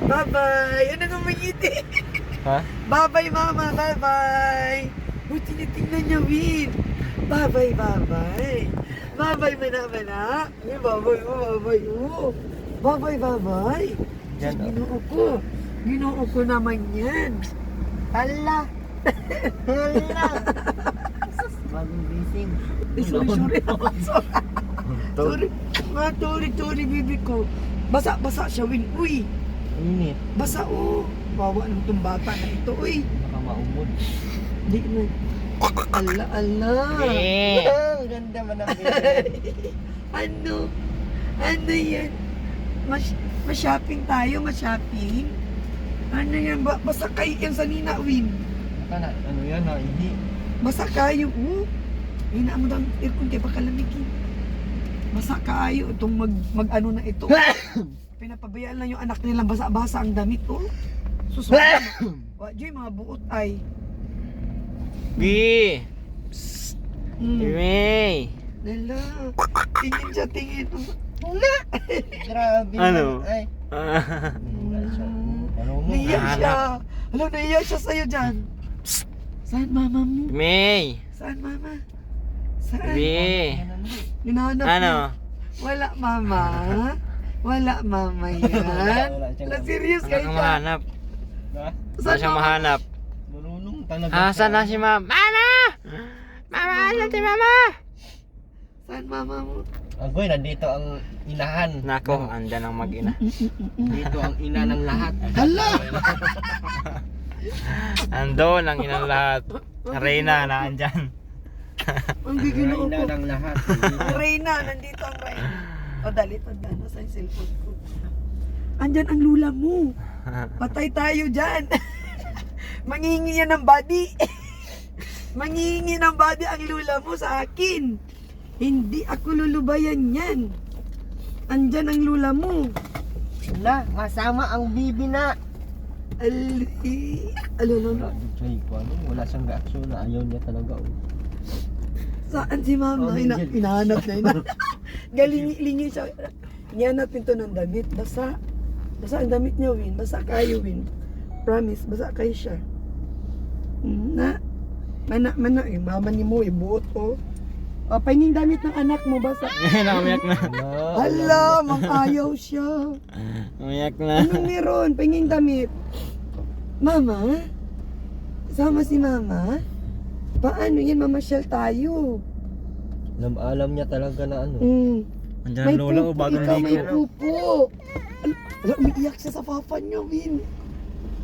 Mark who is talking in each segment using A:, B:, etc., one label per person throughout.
A: Bye-bye. Ano nga mangiti?
B: Ha?
A: Bye-bye, mama. Bye-bye. Uy, tinitingnan niya, Win. Bye-bye, bye-bye. Bye-bye, mana-mana. Uy, bye-bye, bye-bye. Bye-bye, bye-bye.
B: Yan, oh.
A: Ginoo ko. Ginoo ko naman yan. Hala. Hala.
B: Bagong gising.
A: Sorry. Sorry, bibi ko. Basa-basa siya, Win. Uy,
B: Init.
A: basa, oh. Bawa ng itong bata na ito, uy.
B: Baka maumod.
A: Di na. Ala.
B: Ang ganda man ang
A: Ano? Ano yan? Mas-shopping tayo, mas-shopping? Ano yan? Basa kayo yan sa Nina, Win.
B: Ano yan ha? Hindi.
A: Basa kayo, oh. Hina mo daw ang aircon kaya baka lamigin. Basa kayo itong mag-ano na ito. Pinapabayaan lang yung anak nilang basa-basa ang damit, oh. Susunod. Wajay, mga buot ay.
B: Bi!
A: Mm.
B: May!
A: Lala. Tingin siya, tingin. Wala.
B: Grabe.
C: Ano?
B: Ay.
A: Naiyak siya. Alam, naiyak siya sa'yo dyan. Saan mama mo?
C: May!
A: Saan mama? Saan?
C: Bi!
A: Hinahanap
C: Ano?
A: niya. Wala mama. Wala mama yan. Wala, serious
C: Wala
A: kayo
C: kang
A: siya.
C: mahanap. Wala siyang
A: mama?
C: mahanap.
B: Marunong talaga.
C: Asan na si Mama? Mama! Mama! Asan si Mama?
A: Saan mama mo?
B: Agoy, nandito ang inahan.
C: Nako, andyan ang mag-ina.
B: Dito ang ina ng lahat.
A: Hala!
C: Andon ang inang lahat. Reyna na andyan.
A: Ang giginoo
B: Ina
A: ko.
B: ng lahat.
A: Ang Reyna, nandito ang Reyna. O dali, tanda na sa cellphone ko. Andyan ang lula mo. Patay tayo dyan. Mangingi yan ng body. Mangingi ng body ang lula mo sa akin. Hindi ako lulubayan yan. Andyan ang lula mo.
B: Wala, masama ang bibi na.
A: Alala.
B: Chay ko ano, wala siyang reaksyon na ayaw niya talaga.
A: Saan si mama? Hinahanap na yun. Galing-lingi siya. Hinahanap to ng damit. Basa. Basa ang damit niya, Win. Basa kayo, Win. Promise, basa kayo siya. Mana, mama ni mo, buot ko. O, pahinging damit ng anak mo, basa.
C: Umiyak na.
A: Hala, mang-ayaw siya.
C: Umiyak na.
A: Anong meron? Pahinging damit. Mama? Sama si mama? Paano yan? Mamasyal tayo.
B: Alam niya talaga na ano.
C: Andyan
A: May
C: ang lola o
A: pupo,
C: bagong
A: ikaw may
C: ligo.
A: pupo. Ala, umiiyak siya sa papa niya, Win.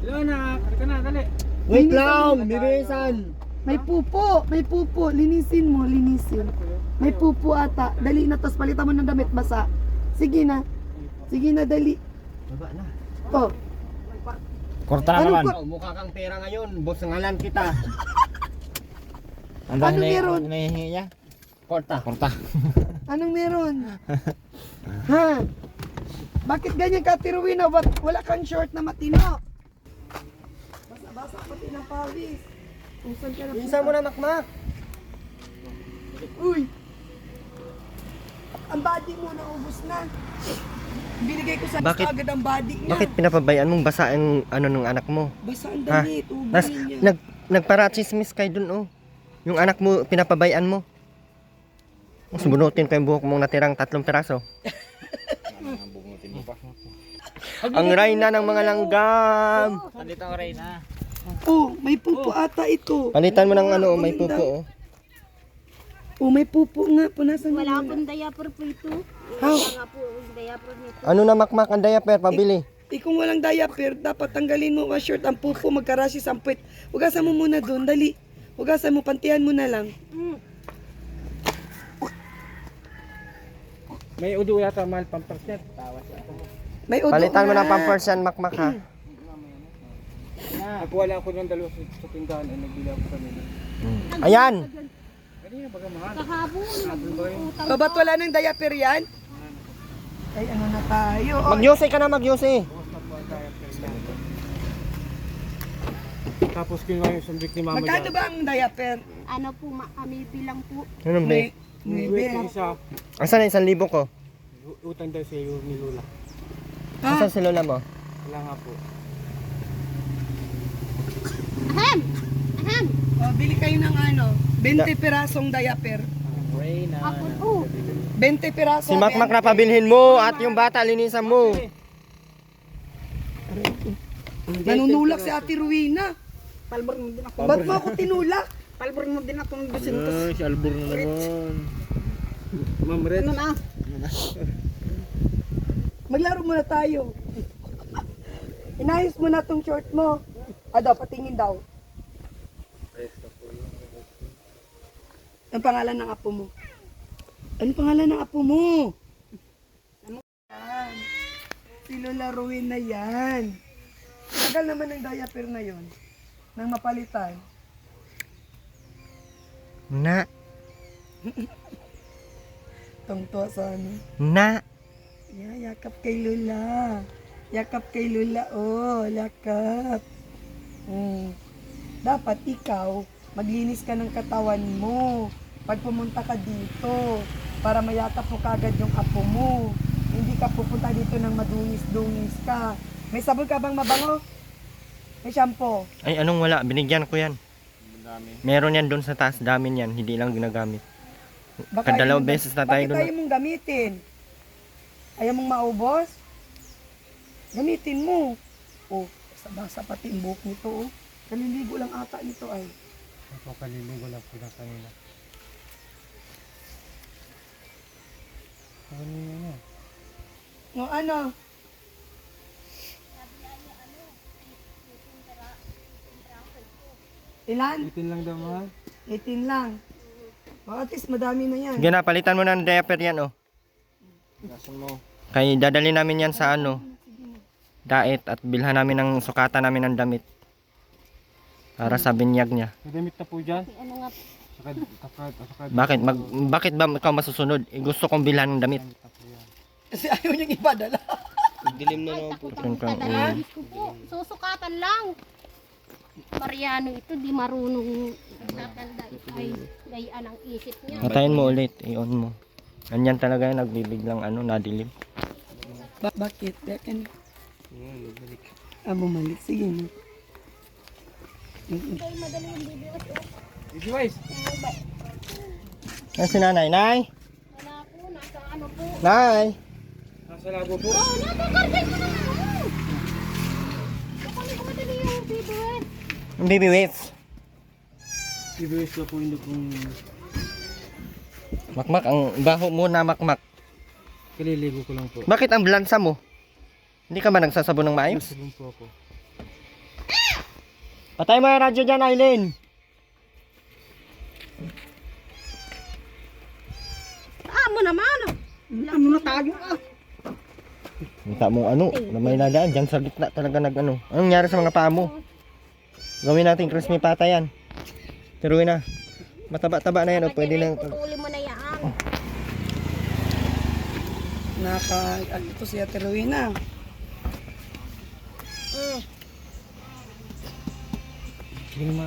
C: Hello na, ka na, dali.
B: Wait
A: Linisan
B: lang,
A: mo.
B: birisan.
A: May pupo. Linisin mo, linisin. May pupo ata. Dali na, tas palitan mo ng damit basa. Sige na, dali.
B: Baba na.
A: Oh,
C: Korta na
A: Ano
C: naman.
A: ko-
B: Oh, mukha kang pera ngayon, boss ngalan kita.
C: Andyan
A: Ano meron?
C: hinihingi niya.
B: Korta.
C: Korta.
A: anong meron? Ha? Bakit ganyan ka, Tiruina? Wala kang short na matino. Basa-basa pati ng pawis. Kung saan ka na
B: Isa mo na makmak.
A: Uy! Ang body mo naubos na. Binigay ko sa
B: Bakit?
A: agad ang body niya.
B: Bakit pinapabayaan mong basa ang ano ng anak mo?
A: Basa ang
B: Ha?
A: damit, ubos niya.
B: Nagparachismis kayo dun oh. Yung anak mo pinapabayaan mo. Subunutin ko yung buhok mong natirang 3 piraso. Ang reyna ng mga langgam.
C: Andito ang Reyna.
A: Oh, may pupo ata ito.
B: Palitan mo ng ano, may pupo oh.
A: Oh, may pupo nga. Punasan
D: Wala
A: mo.
D: pong diaper po ito.
A: How?
D: Wala nga po yung diaper nito.
B: Ano na makmak ang diaper, pabili.
A: Kung walang diaper, dapat tanggalin mo ang short, ang pupo, magkarashi, sampit. Hugasan mo muna doon, dali. Hugasan mo, pantihan mo na lang.
C: May udo yata mahal pampers niya. Tawas ako.
A: May udo
B: Palitan mo
A: nga.
B: ng pampers yan, makmak ha.
C: Nakuha lang ako ng dalawa sa tindahan ay nagbili ako kanina.
B: Ayan!
C: Kanina baga mahal.
D: Kahapon, utang
A: O, ba't wala nang diaper yan? Ay, ano na tayo? Oh,
B: Magyusi ka na, magyusi.
C: Tapos kinuha yung sambik ni Mama
A: magkano ba ang diaper?
D: ano po, kami bilang po.
B: Ano ba?
A: May
C: isa,
B: Asan na 1,000 ko?
C: utang daw sa iyo ni Lola.
B: Asan si lola mo?
C: Wala nga po.
D: Ahem! Ahem!
A: Oh, bili kayo ng ano, 20 pirasong diaper.
C: Reyna.
D: Ako po.
A: 20 piraso.
B: Si Makmak na pabilhin mo at yung bata linisan mo.
A: Nanunulak si Ate Ruina.
D: Palbor mo din ako.
A: Ba't mo ako tinulak?
D: Palbor mo din akong
C: Si Albor na naman. Ma'am Red.
D: Ano na?
A: Maglaro muna tayo. Inayos mo na tong short mo. Daw, patingin daw. Ang pangalan ng apo mo? Anong pangalan ng apo mo? Yan. Si Lola Rowena yan. Tagal naman ng diaper na yon. Nang mapalitan.
B: Na,
A: Tungto sa ano.
B: na.
A: Yakap kay Lola. Yakap kay Lola. Oh, yakap. Dapat ikaw, maglinis ka ng katawan mo. Pag pumunta ka dito, para mayakap mo kagad yung apo mo. Hindi ka pupunta dito ng madungis-dungis ka. May sabon ka bang mabango? May shampoo?
B: Ay, anong wala? Binigyan ko yan. Meron yan doon sa taas. Dami yan. Hindi lang ginagamit. Kadalawang beses na tayo
A: Bakit
B: doon.
A: ayaw mong gamitin? Ayaw mong maubos? Gamitin mo. Oh, basa pati yung buhok nito. Oh. Kaliligo lang ata nito ay.
B: Ako kaliligo lang sila kanina.
A: No, ano? Ilan?
C: 18 lang daw mahal.
A: 18 lang. Oh, at least madami na yan.
B: Sige na, palitan mo na ng diaper yan, oh.
C: Gasan mo.
B: Kaya dadali namin yan sa ano, daet at bilhan namin ng sukatan namin ng damit. Para sa binyag niya.
C: Nadamit na po dyan.
D: Ano nga?
C: Sakad.
B: Bakit ba ikaw masusunod? Gusto kong bilhan ng damit.
A: Kasi ayaw niyang ipadala.
C: Dilim na naman po.
B: Yun kang,
D: Dadalawis ko po. Susukatan lang. Mariano ito, di marunong tatanda. Ay, gayaan ang isip niya.
B: Patayin mo ulit, i-on mo. Ganyan talaga yung nagbibiglang nadilim.
A: Bakit? Bakit? Bumalik. Sige na.
D: Kaya madali yung video.
C: Easy wise.
B: Yan si nanay. Nay!
D: Wala po, nasa ano po.
B: Nay!
C: Nasa labo po.
D: Oh, natakargay ko na lang. Kapag ko madali yung video eh.
B: Yung baby waves.
C: Easy wise na po hindi kung
B: Makmak, ang baho mo na makmak.
C: kaliligo ko lang po.
B: Bakit ang blansa mo? Hindi ka ba nagsasabon ng maayos?
C: Sabon po ako.
B: Patay mo yung radyo dyan, Aileen!
D: Mo naman.
A: Ano na tayo ah?
B: Kita mo na may nadaan dyan sa gitna talaga Anong nangyari sa mga paa mo? Gawin natin crispy pata yan. Tiruin na. Mataba-taba na yan, pwede na.
D: Putuli mo na yan.
A: Ito si Ate Rowena.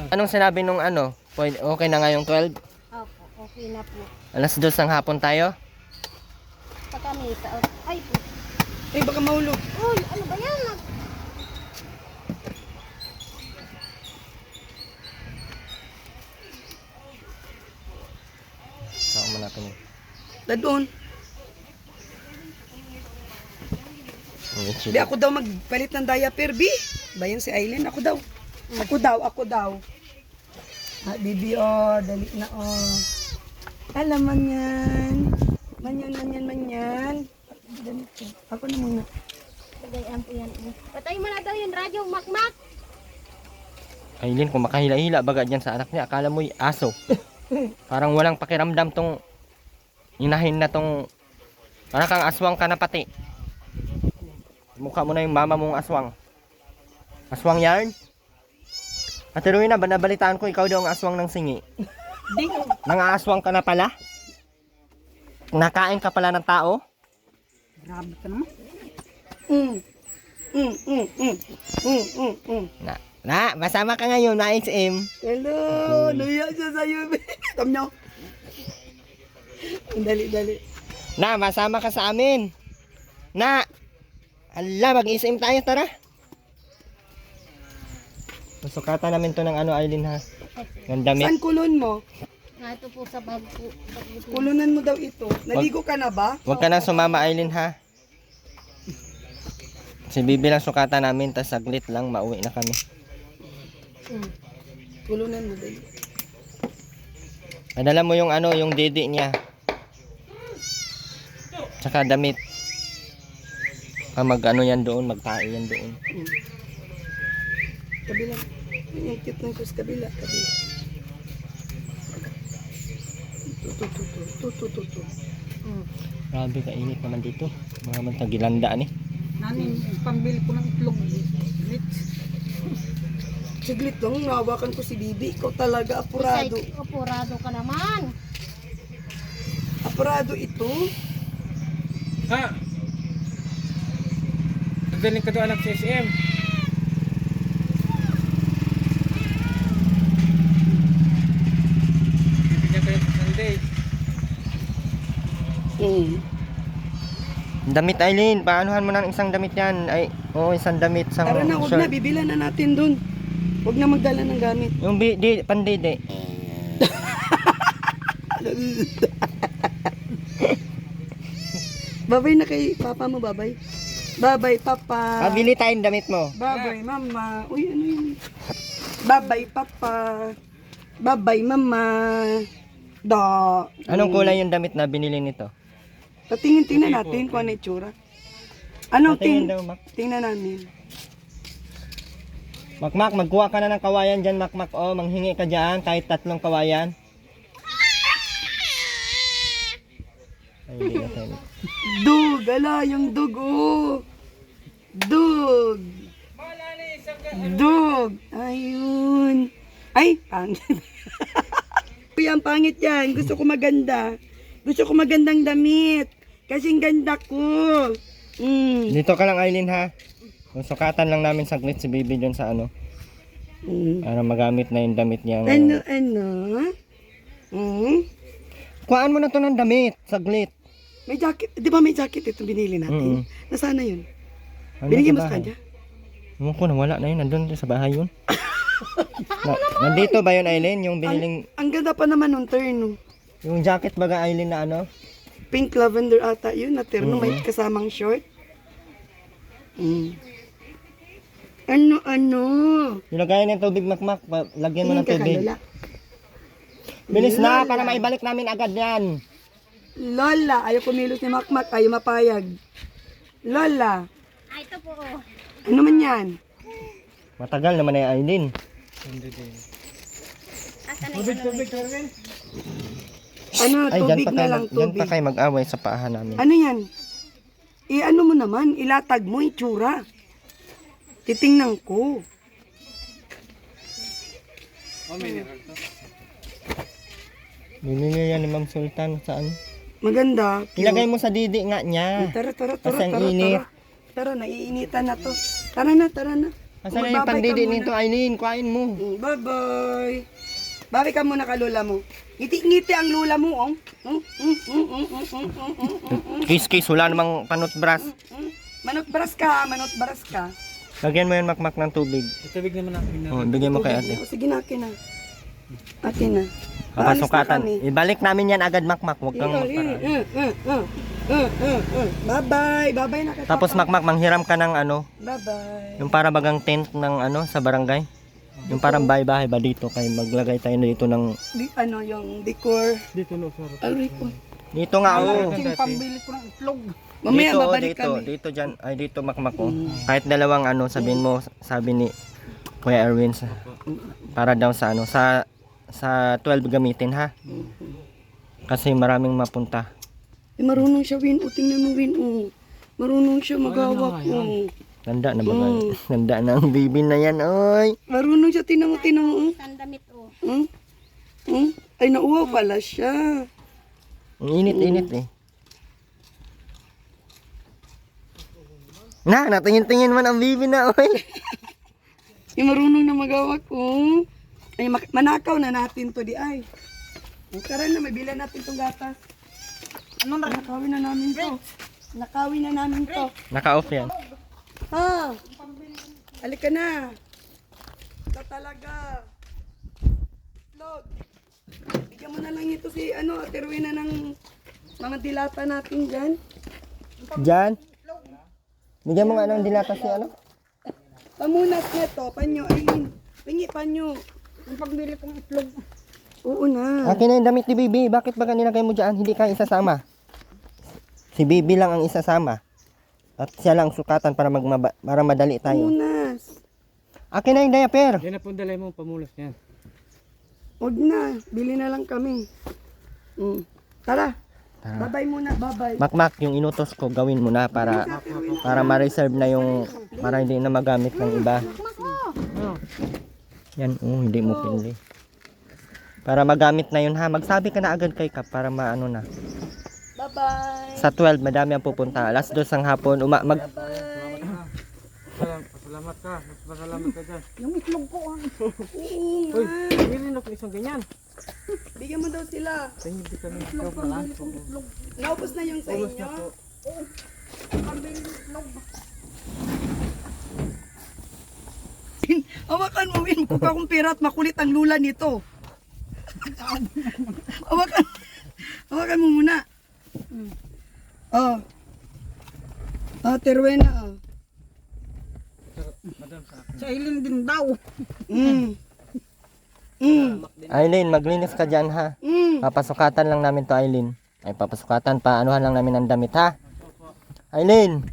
B: Anong sinabi nung pwede, okay na nga yung 12?
D: Opo, okay na po.
B: Alas 2 ng hapon tayo?
D: Pagkamita. Ay,
A: Baka mahulog.
D: uy, ano ba yan?
B: Saka mo natin yun.
A: Doon. Di ako daw magpalit ng diaper, B. Bayan si Aileen. Ako daw. Bibi, dali na, Alam man yan. Manyan. Ganito. Ako na muna.
D: Tagayan po yan. Patay mo na daw yung radyo, makmak.
B: Aileen, kung makahila-hila baga dyan sa anak niya, akala mo aso. Parang walang pakiramdam tong inahin na tong, parang kang aswang ka na pati. Mukha mo na yung mama mong aswang. Aswang yarn? Ate Rowena, nabalitaan ko ikaw daw ang aswang ng singi. Nangaaswang ka na pala? Nakain ka pala ng tao?
A: Grabe ka naman.
B: Masama ka ngayon, na-XM.
A: Hello, luya siya sa'yo. Come nyo. Dali.
B: Masama ka sa amin. Ala, mag-XM tayo, tara. Sukatan namin to ng ano, Aileen ha. Ng damit.
A: Saan kulon mo?
D: Nga ito po sa bag po.
A: Kulunan mo daw ito. Naligo ka na ba?
B: Huwag ka na sumama, Aileen ha. Si Bibi lang sukatan namin, tas saglit lang, mauwi na kami.
A: Kulunan mo daw.
B: Padala mo yung ano, yung didi niya. Tsaka damit. Mag ano yan doon, magtae yan doon.
A: Kabila. Yung cute ng kus kabila. Kabila. Ito.
B: Grabe kainit naman dito. Mga mantagilanda ni.
E: Nanin, pambili ko ng itlog.
A: Siglit lang, nawakan ko si Bibi. Ikaw talaga, apurado.
D: Apurado ka naman.
A: Apurado ito.
C: Ha? Nagdaling ka doon anak sa SM. Bibigyan ko yung Sunday.
B: Damit, Aileen, paanohan mo ng isang damit yan. Ay, oo, isang damit, isang
A: Tara na, huwag na. Bibilan na natin dun. Huwag na magdala ng gamit.
B: Yung pandede.
A: Babay na kay papa mo, babay. Babay, papa.
B: Bili tayong damit mo.
A: Babay, mama. Uy, ano yun? Babay, papa. Babay, mama. Da.
B: Anong kulay yung damit na binili nito?
A: Tingnan natin kung ano yung itsura. Ano,
B: Patingin daw, Mac.
A: tingnan namin.
B: Makmak, magkuha ka na ng kawayan dyan, Makmak. Oh, manghingi ka dyan, kahit 3 kawayan. Ay, hindi na tayo.
A: Dug, ala, yung dug, oh. Dug. Dug. Ayun. Ay, pangit. Uy, ang pangit yan. Gusto ko maganda. Gusto ko magandang damit. Kasing ganda ko.
B: Dito ka lang, Aileen, ha? Kung sukatan lang namin saglit si Bibi dyan sa ano. Para magamit na yung damit niya.
A: Ano?
B: Kuhaan mo na to ng damit, saglit.
A: May jacket. Di ba may jacket ito binili natin? Nasaan na yun?
B: Ano
A: Binigyan mo
B: sa
A: sa
B: bahay?
A: kanya?
B: Ewan ko, nawala na yun. Nandun sa bahay yun. Nandito ba yun, Aileen? Yung biniling...
A: Ang ganda pa naman nung terno.
B: Yung jacket baga, Aileen, na ano?
A: Pink lavender ata yun na terno. May kasamang short. Ano?
B: Ilagay ng tubig, Makmak. Lagyan mo ng
A: Tingin ka,
B: tubig.
A: Lola.
B: Bilis na, para maibalik namin agad yan.
A: Lola, ayaw kumilos ni Makmak. Ayaw mapayag. Lola,
D: Ay, ito po. Oh.
A: ano man yan?
B: Matagal naman na yung Aileen.
D: Asan na yung
A: Ano,
B: Ay, dyan
A: tubig
B: pa
A: na
B: kayo,
A: lang,
B: dyan
A: tubig.
B: pa kayo mag-away sa paahan namin.
A: Ano yan? Ano mo naman, ilatag mo, itsura. Titingnan ko.
B: Binili yan ni Ma'am Sultan saan?
A: Maganda.
B: Ilagay mo sa didi nga niya.
A: Tara.
B: Kasi ang init.
A: Tara, naiinitan na to. Tara na.
B: Asan na yung
A: Magbabay
B: pandidi
A: ka muna.
B: nito, Aileen? Kuhain mo.
A: Bye-bye. Babay ka muna ka lola mo. Ngiti-ngiti ang lola mo, oh.
B: Kiss, wala namang panutbras.
A: Manot baras ka.
B: Lagyan mo yan, Makmak, ng tubig.
C: Tubig naman ako.
B: Oh, bigyan mo kay ate.
A: Sige na, akin na. Akin na.
B: Papasukatan.
A: Aalis na kami.
B: Ibalik namin yan agad, Makmak. Huwag kang
A: Bye-bye. Bye-bye na kita.
B: Tapos, Makmak, manghiram ka ng ano,
A: Bye-bye.
B: yung para bagang tent ng ano, sa barangay. Yung parang bahay-bahay ba dito, kaya maglagay tayo dito ng...
A: Yung decor.
C: Dito no, sarap.
A: Aray ko.
B: Dito nga, oh.
E: Yung pambili ko ng itlog.
A: Mamaya
B: Dito,
A: babalik
B: dito,
A: kami.
B: dito dyan, ay dito Makmak oh. Kahit dalawang ano, sabihin mo, sabi ni Kuya Erwin, para daw sa ano, sa 12 gamitin ha. Kasi maraming mapunta.
A: Marunong siya, Win. Tingnan mo, Win. Marunong siya magawak.
B: Ganda na ba? Ganda na ang bibi na yan, oy.
A: Marunong siya, tinan mo.
D: Sandamit, oh.
A: Ay, nauwaw pala siya.
B: Ang init-init eh. Natingin-tingin man ang bibi na, oy.
A: Marunong na magawak, Ay, manakaw na natin to di ay. Tara na, mabila natin tong gatas. Nakawin na namin to.
B: Naka-off yan.
A: Ha? Halika na. talaga. Itlog. Bigyan mo na lang ito si Ate Rowena ng mga dilata natin dyan.
B: Diyan. Bigyan mo nga ng dilata si ano?
A: Pamunas nito, panyo, ayun. Pingi panyo.
E: Ang pambili kong itlog.
A: Oo na.
B: Akin na yung damit ni Bibi. Bakit ba nilagay mo dyan? Hindi ka isasama. Si Bibi lang ang isasama. At siya lang sukatan para para madali tayo.
A: Pamunas.
B: Akin na yung diaper.
C: Yan na po dalay mo pamulas yan.
A: Huwag na. Bili na lang kami. Tara.
B: Tara.
A: Babay muna, babay.
B: Makmak, yung inutos ko gawin mo na para ma-reserve na yung para hindi na magamit ng iba. Yan, hindi mo pinili. Para magamit na yun ha. Magsabi ka na agad kay Kap para maano na.
A: Bye-bye.
B: Sa 12, madami ang pupunta. Alas 2 ng hapon,
C: Salamat ka. Masalamat ka dyan.
E: Yung itlog ko ah.
A: Oo nga.
C: Hindi na isang ganyan.
A: Bigyan mo daw sila.
C: Hindi kami
E: Itlog, pambili kong itlog.
A: Naubos na yung sa inyo.
E: Pambili kong itlog.
A: Hawakan mo, Win. Kung akong pera at makulit ang lula nito. Hawakan. Hawakan mo muna. Oh. Ate Rowena, oh.
E: Sa Aileen din daw.
B: Aileen, maglinis ka dyan ha. Papasukatan lang namin to Aileen. Ay papasukatan, paanuhan lang namin ang damit ha. Aileen,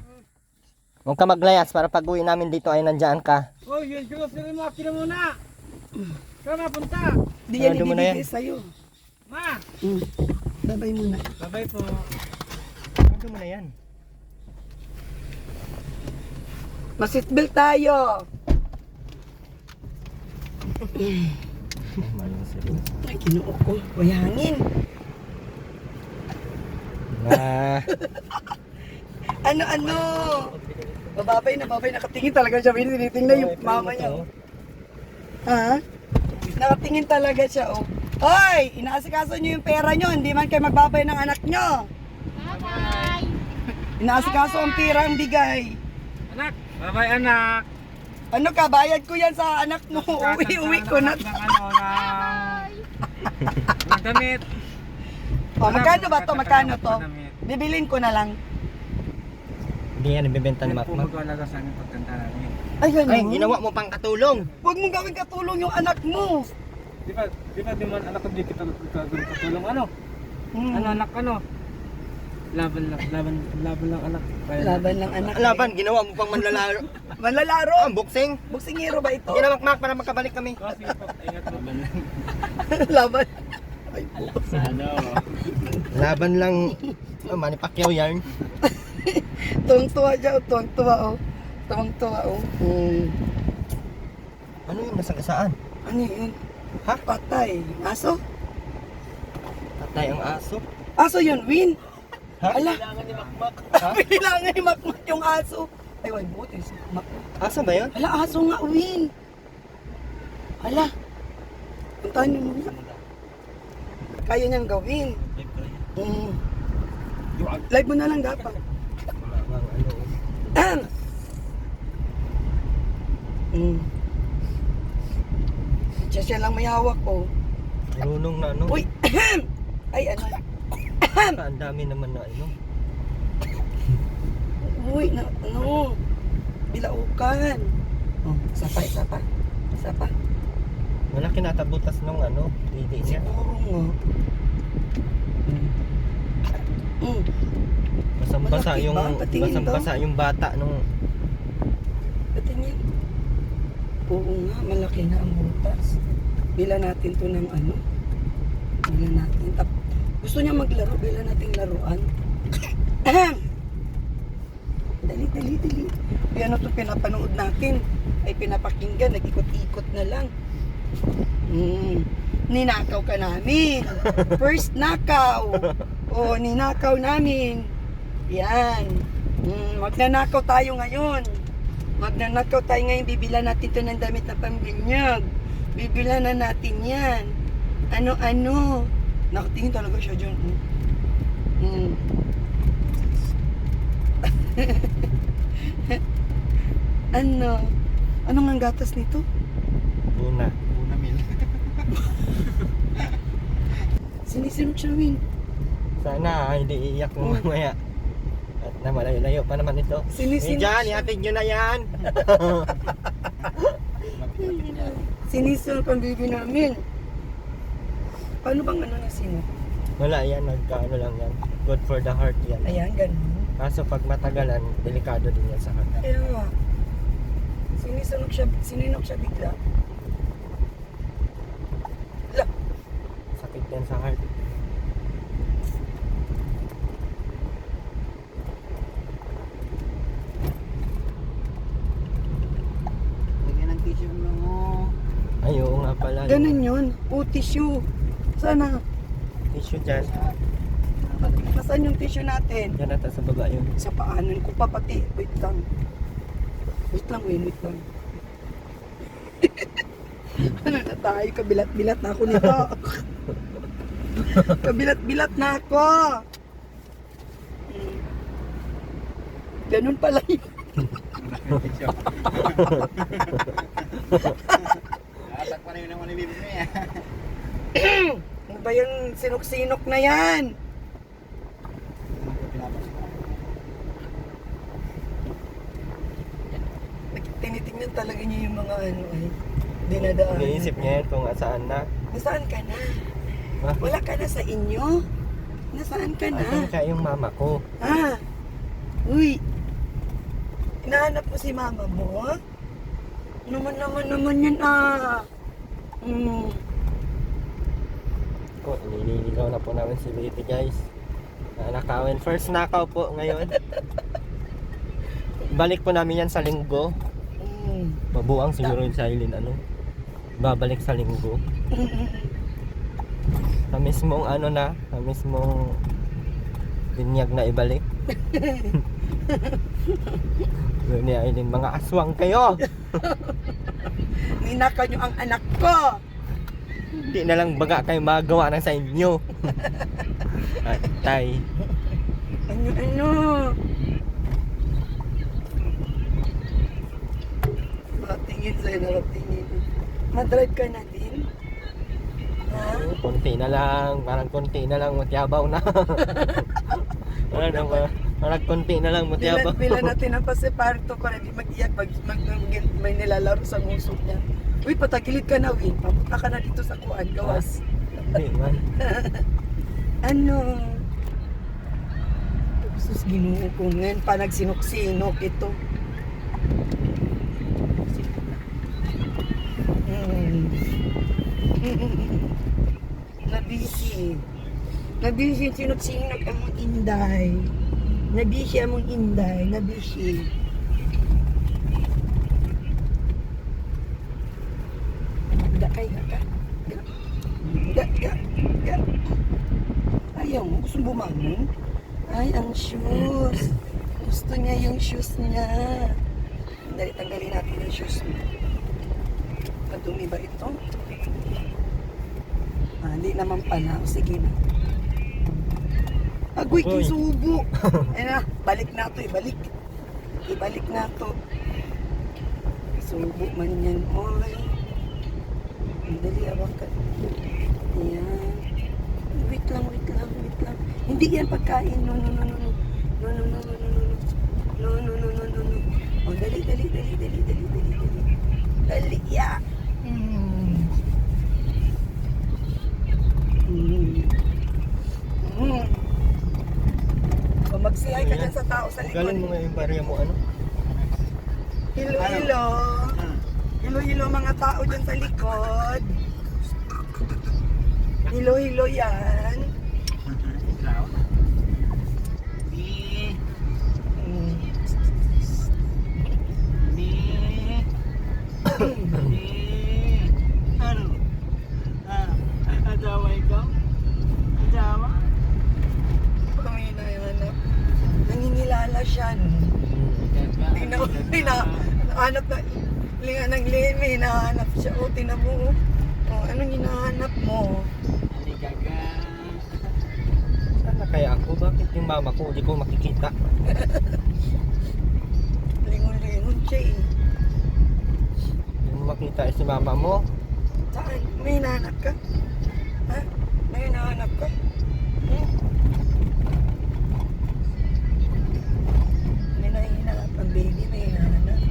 B: huwag ka maglayas para pag uwi namin dito ay nandyan ka.
C: Oh, yun ko. Pero mo akin muna. Saan mapunta?
A: Di yan
B: Ano mo na yan?
A: ibibigay sa'yo.
C: Ma!
A: Babay muna.
C: Babay po.
B: Ano mo na yan?
A: Masitbelt tayo. Ay, kinuo ko. May hangin. Ano? Bababay na babay. Nakatingin talaga siya. Tinitingnan yung mama niya. Oh. Ha? Nakatingin talaga siya. Oh. Hoy! Inaasikaso niyo yung pera niyo. Hindi man kayo magbabay ng anak niyo.
D: Bye-bye.
A: Inaasikaso ang pera ang bigay.
C: Anak! Babay anak!
A: Ano ka? Bayad ko yan sa anak mo. Uwi ko na.
C: Ng damit.
A: Oh, magkano ba to? Magkano to? Bibilin ko na lang.
B: Hindi yan, ibibenta ni Makmak.
C: Mag-alaga sa aming pagkanta namin.
A: Ay, ganun.
B: Ay, ginawa mo pang katulong.
A: Huwag mong gawin katulong yung anak mo.
C: Di ba di man anak ko di kita katulong ano?
A: Hmm.
C: Ano anak ano? Laban lang anak.
A: Laban lang anak.
B: Laban, ginawa mo pang manlalaro.
A: Manlalaro.
B: Boxing.
A: Boksingero ba ito?
B: Hindi na Makmak para magkabalik kami.
C: Sige po, ingat po.
A: Laban.
B: Laban lang. Oh, Manny Pacquiao yan.
A: Tuwang-tuwa siya. Tuwang-tuwa oh. Tuwang-tuwa oh.
B: Ano yun? Nasagasaan?
A: Ano yun?
B: Ha?
A: Patay. Aso?
B: Patay ang aso.
A: Aso yun, Win.
B: Ha?
A: Ala.
B: Kailangan ni Makmak.
A: Kailangan ni Makmak yung aso. Ay, wait, buti si Makmak.
B: Aso ba yun?
A: Ala, aso nga, Win. Ala. Puntahan niyo muna. Kaya niyang gawin. Live mo na lang dapat. Siya lang may hawak ko.
B: Marunong na ano.
A: Uy! Ay, ano?
B: Ang dami naman na ano.
A: Uy, bilaukan. Oh, isa pa.
B: Wala kinatabutas nung ano, hindi niya.
A: Siguro nga.
B: Basang-basa
A: Malaki
B: yung
A: ba? Patingin
B: basang-basa yung bata nung
A: Patingin. Oo nga, malaki na ang butas. Bila natin to ng ano. Bila natin. Gusto niya maglaro, bila natin laruan. Dali. Yan ano to pinapanood natin. Ay pinapakinggan, nag-ikot-ikot na lang. Ninakaw ka namin. First nakaw. O, ninakaw namin. Yan. Magnanakaw tayo ngayon. Magnanakaw tayo ngayon. Bibilan natin ito ng damit na pambinyag. Bibilan na natin yan. Ano. Nakatingin talaga siya dyan. Ano nga ang gatas nito?
B: Una.
C: Una mil.
A: Sinisinok siya, Win.
B: Sana hindi iiyak mo mamaya. At na malayo-layo pa naman ito.
A: Sinisinok
B: Diyan,
A: siya.
B: ihatid nyo na yan.
A: Sinisinok ang baby namin. Paano bang ano na sinok?
B: Wala yan, nagkaano lang yan. Good for the heart yan.
A: Ayan, ganun.
B: Kaso pag matagalan, delikado din yan sa heart.
A: Kaya nga. Sininok siya bigla. La,
B: Sakit yan sa heart.
C: Lagyan ng tissue mo.
B: Ay, oo nga pala.
A: ganun yun. Tissue. Sana.
B: Tissue dyan.
A: Nasaan yung tissue natin?
B: Yan ata sa baba yun.
A: Sa paanan ko pa pati. Wait lang. Wait lang, Win. Wait lang. Ano na tayo? Kabilat-bilat na ako nito. Kabilat-bilat na ako. Ganun pala yun.
C: Takpan na yun ang manibibig mo yan.
A: Ano ba yung sinok-sinok na yan? Tinitingnan talaga niya yung mga ano ay dinadaan.
B: Iniisip niya yan kung saan na.
A: Nasaan ka na?
B: Bakit?
A: Wala ka na sa inyo? Nasaan ka na?
B: Asan ka yung mama ko?
A: Ah! Uy! Hinahanap mo si mama mo? Naman yan ah!
B: Ko, nililigaw na po namin si Baby guys. Nakawin. First nakaw po ngayon. Balik po namin yan sa linggo. Mabuang siguro yung silent ano. Babalik sa linggo. Sa mismong ano na, sa mismong binyag na ibalik. Yun ni Aileen, mga aswang kayo!
A: Ninaka nyo ang anak ko!
B: Hindi na lang baga kayo magawa na sa inyo. Atay.
A: Ano? Nakatingin sa'yo, nakatingin. Madrive ka na din? Ha?
B: Konti na lang, parang konti na lang matyabaw na. Ano ba? Parang konti na lang matyabaw.
A: Bilan natin ang pasiparto para di mag-iyak may nilalaro sa nguso niya. Uy, patagilid ka na, Win. Papunta ka na dito sa kuan, gawas.
B: Hindi man.
A: Ano? Sus, Ginoo ko ngayon pa nagsinok-sinok ito. Nabisi. Nabisi, sinok-sinok among inday. Nabisi among inday. Nabisi. Da kaya ka? Ga. Ayaw mo, gusto bumangon? Ay, ang shoes. Gusto niya yung shoes niya. Dali, tanggalin natin yung shoes mo. Madumi ba ito? Hindi naman pala. O, sige na. Agoy,
B: Uy.
A: kisubo. Ayun na, balik na to, ibalik. Ibalik na to. Subo man yan, oy. Dali, awak ka. Ayan. Wait lang. Hindi yan pagkain. No. Oh, dali. Dali, ya. O, magsihay ka dyan sa tao sa likod.
B: Galing mo nga yung barya mo ano?
A: Hilo. Hilo mga tao dyan sa likod. Hilo yan.
C: Ajawa ikaw? Ajawa?
A: Kami na yung anak. Nangingilala siya. No? Hinahanap na. Linga ng limi, hinahanap siya. O, tinan mo. O, anong hinahanap mo?
C: Aligaga.
B: Sana kaya ako? Bakit yung mama ko hindi ko makikita?
A: Lingon-lingon siya eh.
B: Yung makita si mama mo.
A: Saan? May hinahanap ka? Ha? May hinahanap ka? Hmm? May nahihinap ang baby, may hinahanap.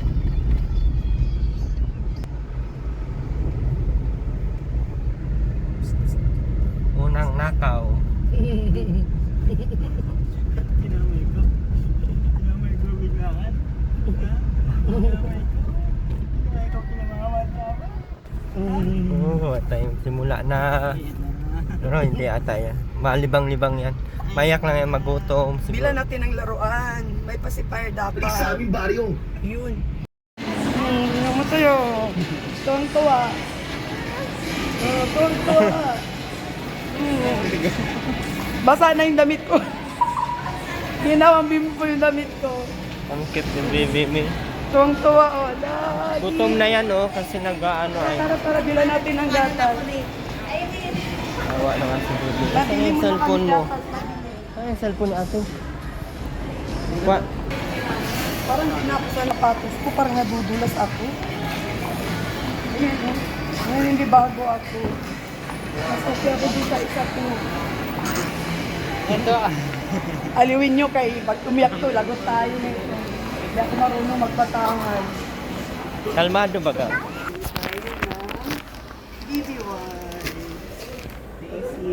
B: Unang nakaw.
C: Kinamay ko. Kinamay ko biglaan. Kinamay ko kinamawat ako.
B: Oo, tayong simula na. Pero hindi ata yan. Malibang-libang yan. Mayak lang yan, magutom.
A: Bila natin ang laruan. May pacifier dapat.
C: Sabi baryo.
A: Yun. Ano mo sa'yo? Tuwang-tuwa. Tuwang-tuwa. Basa na yung damit ko. Ginawang ko yung damit ko.
B: Ang cute yung baby me.
A: Tuwang-tuwa, oh. Daddy.
B: Gutom na yan oh, kasi nag-ano ay.
A: Tara, bila natin ang gatas.
B: Awa naman si baby. Saan
A: Daddy,
B: yung
A: mo na
B: cellphone
A: kami
B: mo?
A: gatas.
B: Ay, yung cellphone ni ate. Kwa?
A: Parang hindi na ako sa lapatos ko. Parang nadudulas ako. Ayan, oh. Ngayon hindi bago ako. Mas okay ako dun sa isa ko.
B: Ito ah.
A: Aliwin nyo kay pag umiyak to, lagot tayo nito. Hindi ako marunong magpatangan.
B: Kalmado ba ka?
A: Baby wise. Kasi,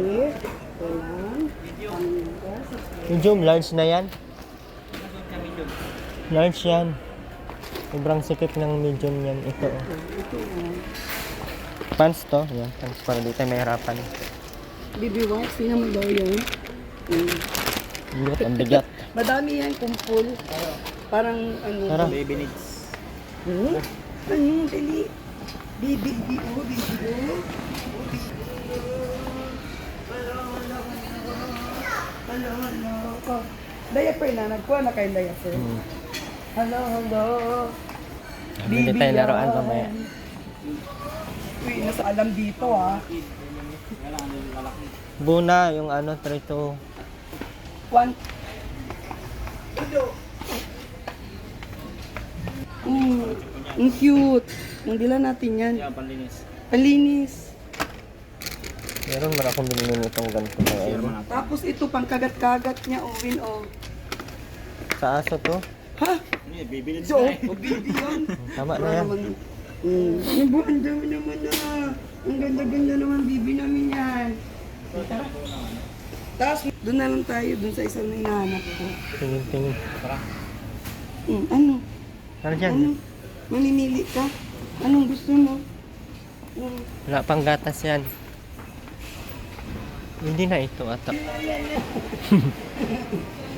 A: walang
B: Medium, large na yan. Large yan. Sobrang sikip ng medium yan. Ito oh. Pants to. Yan, pants para di tayo mahirapan.
A: baby wise, sino mo daw yun?
B: Bigat, ang bigat.
A: Madami yan, kumpul. Parang ano.
B: Tara.
C: Baby needs.
A: Hmm? Ano, dali. Baby, oh, baby, oh. Hello. Diaper na, nagkuha na kayong diaper. Hello.
B: Hindi tayo laruan mamaya.
A: Uy, nasa alam dito ah.
B: Buna, yung ano, try to.
A: One. Ang cute. Ang dila natin yan.
C: Yan, panlinis.
A: Palinis.
B: Meron man akong binili nitong ganito kay Aileen.
A: Tapos ito, pang kagat-kagat niya, oh, win, oh.
B: Sa aso to.
A: Ha?
C: Hindi, baby needs
A: So,
C: na eh.
A: baby yan.
B: Tama na
A: Wala
B: yan.
A: naman. Ang dami naman na. Ang ganda-ganda naman, baby namin yan. Tara. Tapos, doon na lang tayo, doon sa isang hinahanap ko.
B: Tingin-tingin.
A: Ano?
B: Ano dyan?
A: Ano? Mamimili ka? Anong gusto mo?
B: Wala pang gatas yan. Hindi na ito ata.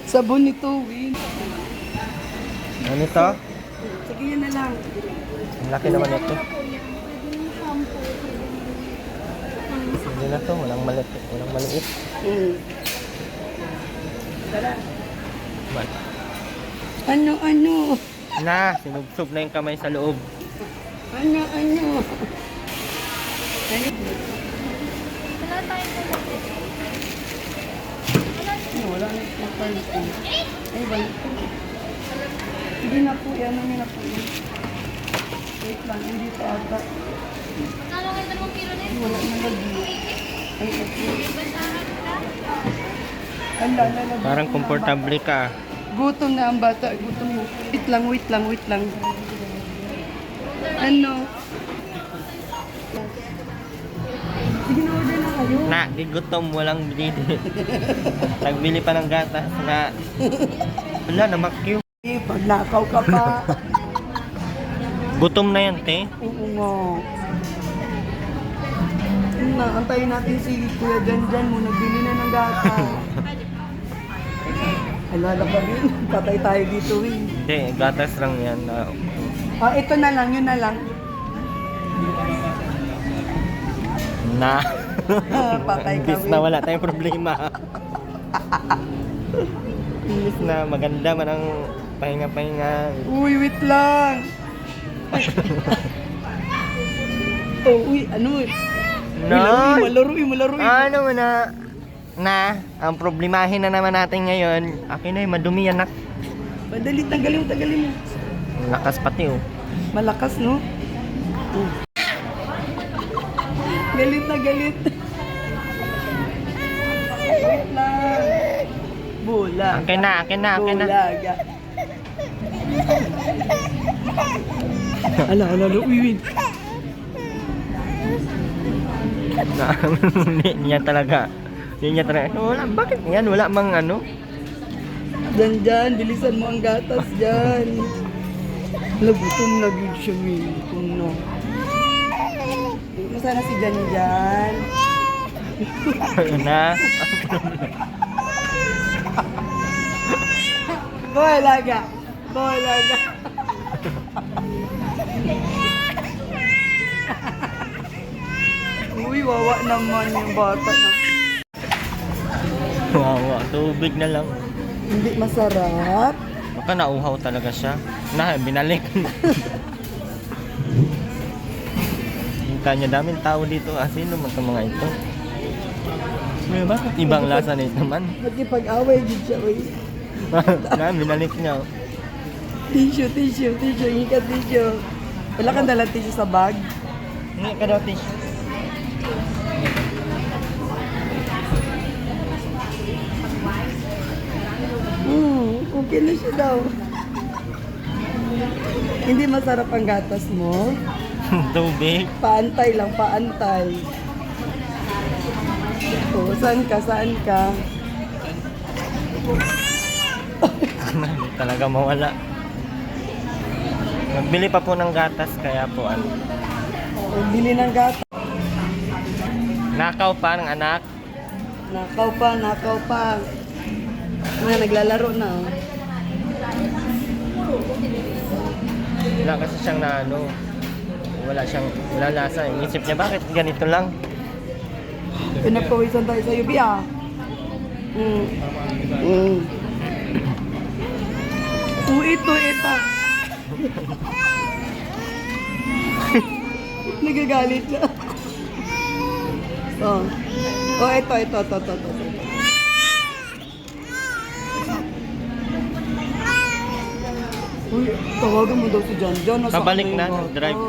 A: Sabon nito, Win.
B: Ano to?
A: Sige, yan na lang.
B: Ang laki naman ito. Hindi na to. Walang maliit. Walang maliit.
A: Tara.
B: Mal.
A: Ano?
B: Na, sinubsob na yung kamay sa loob.
A: Ano?
D: Wala tayo sa
A: Wala na po tayo. Ay, ba? Hindi na po yan. Ano na po yan? Wait lang, hindi pa ata.
D: Magkano kayo 2 kilo na yun?
A: Wala na lagi. Ay, ito. Anda na lagi.
B: Parang komportable ka.
A: Gutom na ang bata. Gutom mo. Wait lang. Ano? Sige na, order na kayo.
B: Na, di gutom. Walang binili. Nagbili pa ng gatas na. Wala, namakyo.
A: Eh, pag nakaw ka pa.
B: Gutom na yan, te.
A: Oo nga. Antayin natin si Kuya Janjan mo. Nagbili na ng gata. Alala pa rin. Patay tayo dito eh.
B: Hindi, gatas lang yan.
A: Ito na lang. Yun na lang.
B: Na.
A: Patay ka.
B: Imbis na wala tayong problema. Imbis na maganda man ang pahinga-pahinga.
A: Uy, wait lang. Uy, ano eh.
B: No!
A: Malaro.
B: Ano mo na, ang problemahin na naman natin ngayon, akin na madumi yan, nak.
A: Madali, tagalin mo.
B: Ang lakas pati, oh.
A: Malakas, no? Galit na galit. Wait lang. Bula.
B: Akin na, akin na, akin na.
A: Bulaga. Ala, uwiwin.
B: Hindi niya talaga. Hindi niya talaga. Wala, bakit yan? Wala mang ano.
A: Dyan, bilisan mo ang gatas dyan. Lagutom na gid siya, May. Kuno. Masana si Jan.
B: Na.
A: Bulaga. Uy, wawa naman yung bata na.
B: Wawa, tubig na lang.
A: Hindi masarap.
B: Baka nauhaw talaga siya. Na, binalik. Kita niya daming tao dito. Sino man itong mga ito? May bakit ibang lasa nito man?
A: Magkipag-away din siya, uy.
B: Na, binalik niya. Oh.
A: Tissue. Hika tissue. Wala kang dalang tissue sa bag?
B: Hindi ka daw, Tish.
A: Okay na siya daw. Hindi masarap ang gatas mo.
B: Tubig.
A: Paantay lang, paantay. O, saan ka?
B: Hindi talaga mawala. Nagbili pa po ng gatas kaya po ano.
A: O, bili ng gatas.
B: Nakaw pa ng anak.
A: Nakaw pa. Naglalaro na. Oh.
B: Wala kasi siyang na ano. Wala lasa. Isip niya bakit ganito lang?
A: Pinagpawisan tayo sa UB ah. Ito. Nagagalit na. Ito. Uy, tawagan mo daw si Jan.
B: Pabalik na, drive.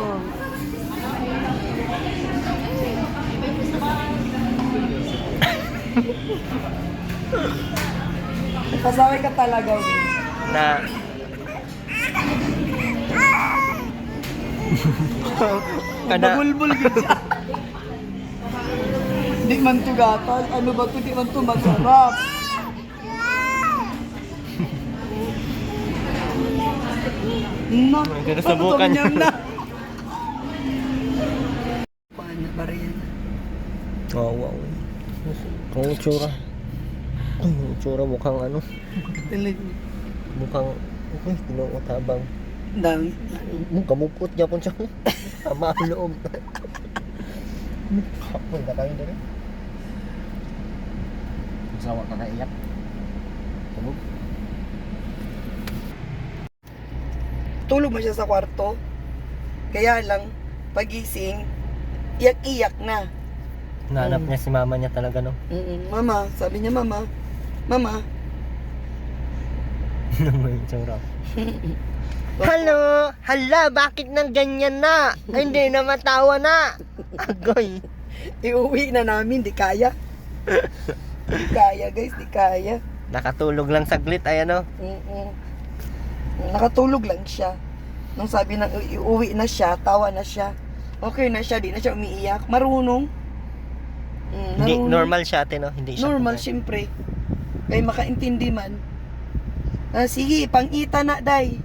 A: Pasaway ka talaga, Will.
B: Na
A: Nabulbul ka siya. Di man to gatas. Ano ba to? Di man to masarap. Na,
B: Sinusubukan niya.
A: na. Paano ba rin?
B: wow. Ang itsura. Ang itsura mukhang ano. Mukhang tinuutabang.
A: Dami.
B: Kamupot niya po siya. Sama ang loob. Kapag na kayo din. Masawa ka naiyak. Tulog.
A: Tulog mo siya sa kwarto. Kaya lang, pagising, iyak-iyak na.
B: Nanap niya si mama niya talaga, no?
A: Mama, sabi niya mama. Mama.
B: May itsura. Hello! Hala, bakit nang ganyan na? Hindi na matawa na. Agoy.
A: Iuwi na namin, di kaya. Di kaya guys, di kaya.
B: Nakatulog lang saglit, ay ano?
A: Nakatulog lang siya. Nung sabi nang iuwi na siya, tawa na siya. Okay na siya, di na siya umiiyak. Marunong.
B: Hindi, normal siya ate, no? Hindi siya.
A: Normal, syempre. Kaya makaintindi man. Sige, pang-ita na, day.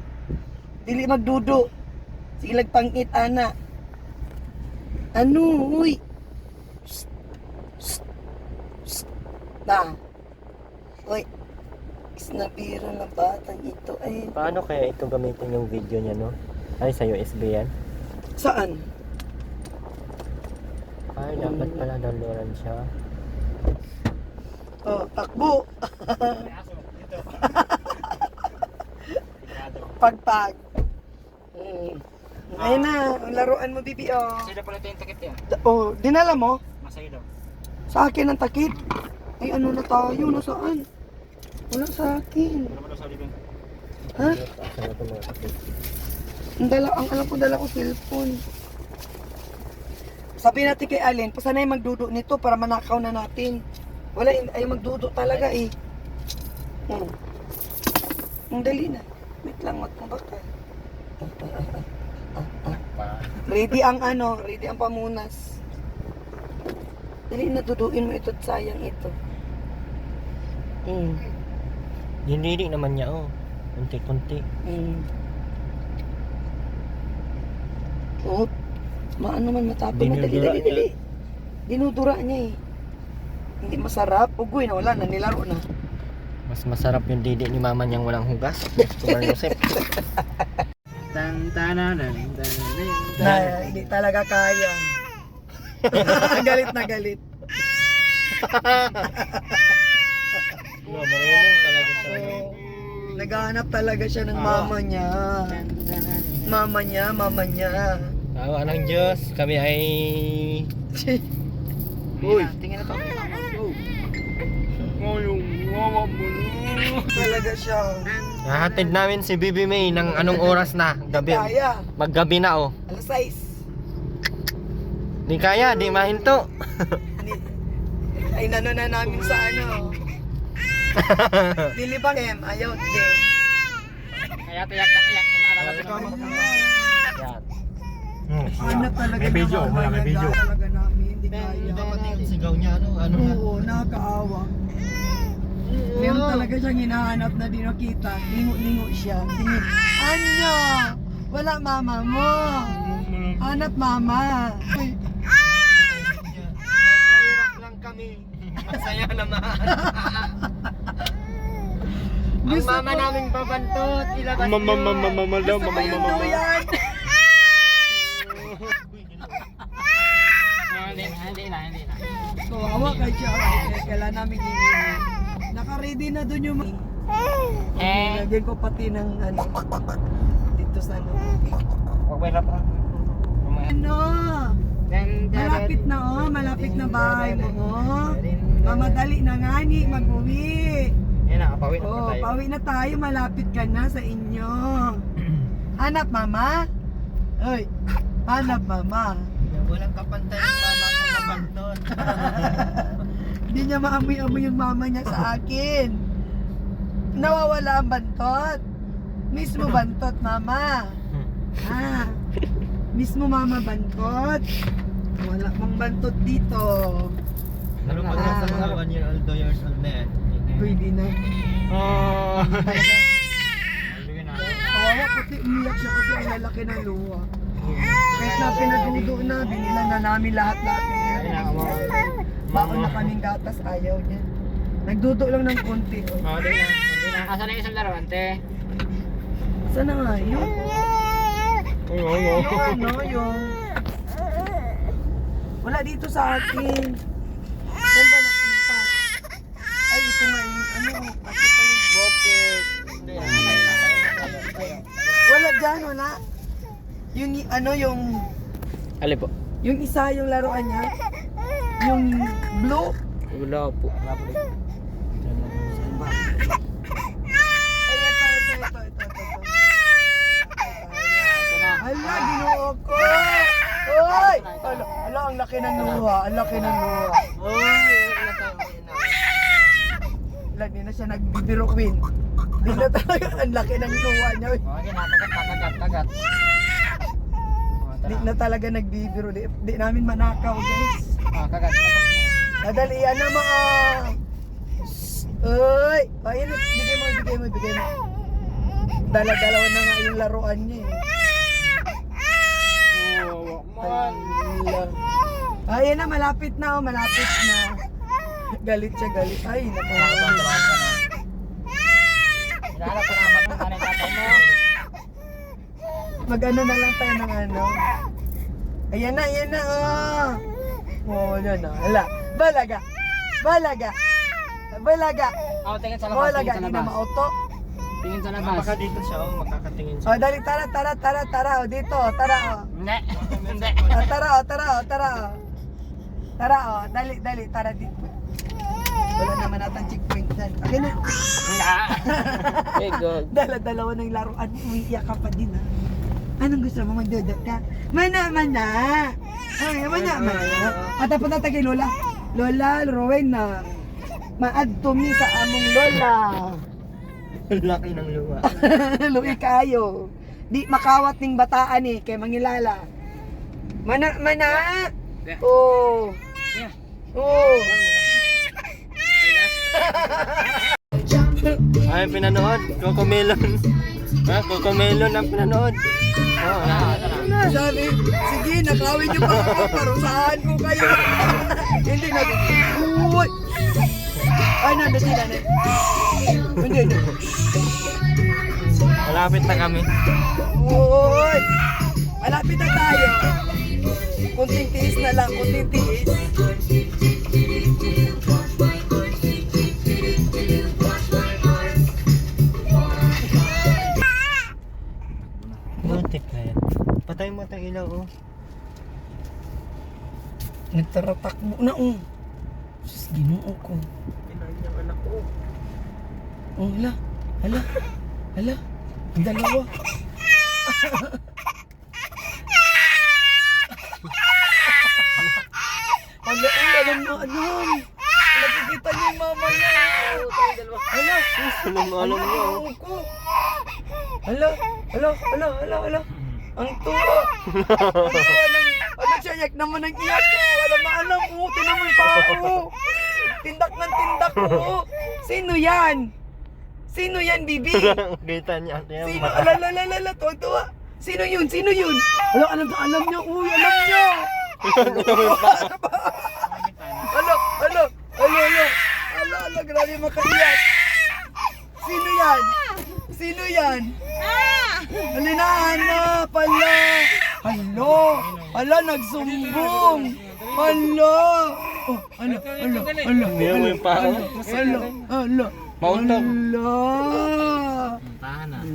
A: Dili magdudo. Sige, pang-it, ana. Ano, uy. Uy. Isnabira na batang ito ay.
B: Paano kaya ito gamitin yung video niya, no? Ay, sa USB yan?
A: Saan?
B: Ay, dapat pala downloadan siya.
A: Oh, takbo. Pagpag. Ayun na, ang laruan mo, bibi, oh.
C: Sino pala ito yung takip niya?
A: Oh, dinala mo?
C: Masaya daw.
A: Sa akin ang takip. Ay, ano na tayo? Nasaan? Wala sa akin.
C: Ano daw sa libing?
A: Ha?
B: Saan ito mga kapit?
A: Ang alam ko, dala ko cellphone. Sabi natin kay Alin, pasanay magdudo nito para manakaw na natin. Wala, ay magdudo talaga eh. Ang dali na. Wait lang, wag mong bakal. Ready ang ready ang pamunas. Dali na, duduin mo ito at sayang ito.
B: Dinili naman niya, oh. Kunti-kunti.
A: Oh, maano man matapon na,
B: Dinudura
A: dali. Dinudura niya eh. Hindi masarap. Ugoy na, wala na, nilaro na.
B: Mas masarap yung didi ni mama niyang walang hugas. Kumar Joseph.
A: Na, hindi talaga kaya. Galit na galit.
B: Marunong talaga siya.
A: Naghahanap talaga siya ng mama niya. Mama niya.
B: Tawa ng Diyos, kami ay...
A: Uy, tingin na to. Talaga siya.
B: Nahatid namin si Bibi May ng anong oras na? Gabi.
A: Kaya.
B: Maggabi na, oh.
A: Alas 6.
B: Di kaya, di mahinto.
A: Ay, nano na namin sa Dilibang em, ayaw din.
C: Kaya tiyak na iyak.
A: Hanap talaga
C: May video,
A: ng
C: wala, may video.
A: talaga namin, hindi kaya.
B: Sigaw niya, ano
A: Oo, nakakaawa. Meron talaga siyang hinahanap na di nakita. Lingo-lingo siya. Tingin, Anya! Wala mama mo! Hanap mama! Uy,
B: Mahirap lang kami. Masaya naman. Ang
A: gusto
B: mama
A: ko-
B: naming babantot, ilabas
C: Mama,
B: nyo.
C: mama, mama, daw,
A: Gusto ko
C: mama,
A: yung
C: mama.
A: duyan!
C: Hindi na.
A: Kawawa kay siya. Kailan namin hingin. Naka-ready na dun yung lagyan ko pati ng dito sa malapit na bahay mo, mamadali na nga ni, mag-uwi.
C: Yan na, pawit na
A: Oh,
C: tayo.
A: pauwi na tayo, malapit ka na sa inyo. Hanap mama? Oy, hanap mama.
B: Walang kapantay ang mama ko babantot.
A: Hindi niya maamoy-amoy yung mama niya sa akin. Nawawala ang bantot. Mismo bantot, mama. Mismo mama bantot. Wala pang bantot dito.
B: Ano pag nasa mga 1 year old, 2 years old na yan?
A: Pwede na.
C: Oh.
A: Kawawa kasi umiyak siya kasi ang lalaki ng luha. Kahit na pinadudo na, binilan na namin lahat-lahat. Baon na kaming gatas, ayaw niya. Nagdudo lang ng konti. Oh.
C: Hindi na. Asan na yung isang laro, ante?
A: Saan na nga yun? Yung wala dito sa akin. Saan ba napunta? Ay, ito nga yung pati pa yung
C: Bokit.
A: wala dyan, wala. Yung yung
B: Ali po?
A: yung isa yung laruan niya. Yung blue.
B: Wala po.
A: Ay, ito. Hala, ginoo ko. Oy! Hala, ang laki ng luha. Ang laki ng luha. Hala, di na siya nagbibiruin. Di na talaga ang laki ng luha niya.
C: Okay na, tagat.
A: Di na talaga nagbibiro. Di namin manakaw, guys.
C: Kagat.
A: Nadalian na mga... Uy! Ayun, bigay mo. Dala-dalawa na nga yung laruan niya eh. Ayun na, malapit na. Galit siya. Ay, naku.
C: Hinahanap ko naman kung ano yung tatay mo.
A: Mag-ano na lang tayo ng ano. Ayan na, oh. Oh, yan na. Hala, balaga.
C: Oh, tingin sa labas,
A: Balaga,
C: tingin sa
A: hindi na
C: labas.
A: mauto.
C: Tingin sa labas.
B: Baka dito siya, oh, makakatingin siya.
A: Oh, dali, tara, oh, dito, tara, oh.
C: Hindi.
A: Oh, tara, oh. Tara, oh, dali, tara dito. Wala naman natang checkpoint dyan. Okay na.
B: Hey, God.
A: Dala-dalawa ng laruan, umiiyak ka pa din, ha? Anong gusto mo, magdodot ka? Mana. Ay, Mana. At tapos na kay Lola. Lola, Rowen na. Maad to mi sa among Lola.
B: Laki ng luwa.
A: Luwi kayo. Di makawat ning bataan eh, kay mangilala. Mana. Oh. Oh.
B: Ay, pinanood. Cocomelon. Ha? Cocomelon ang pinanood. Oo,
A: Sabi, sige, nakawin niyo pa ako, parusahan ko kayo. Hindi na. Uy! Ay, nandun sila na. Hindi.
B: Malapit na kami.
A: Uy! Malapit na tayo. Kunting tiis na lang, kunting tiis.
B: Butik na yan. Patay mo tang ilaw, oh.
A: Nagtaratak mo na, oh. Sus, ginoo ko.
B: Pinahin niyang anak ko.
A: Oh, hala. Ang dalawa. Alam na. Nakikita niyo yung mama niya. Hala.
B: Alam niyo.
A: Hala. Ang tuwa. Ano siya, yak naman ang iyak ko. Alam mo, tinan mo yung pao. Tindak ng tindak ko. Sino yan, bibi?
B: Kita niya.
A: Sino? Alala, tuwa. Sino yun? Alam niya. Uy, alam niya. Ala, grabe makaiyak. Sino yan? Halina, pala. Hala, nagsumbong. Hala. Oh, hala.
B: Hindi mo yung pao.
A: Hala.
B: Mauntog.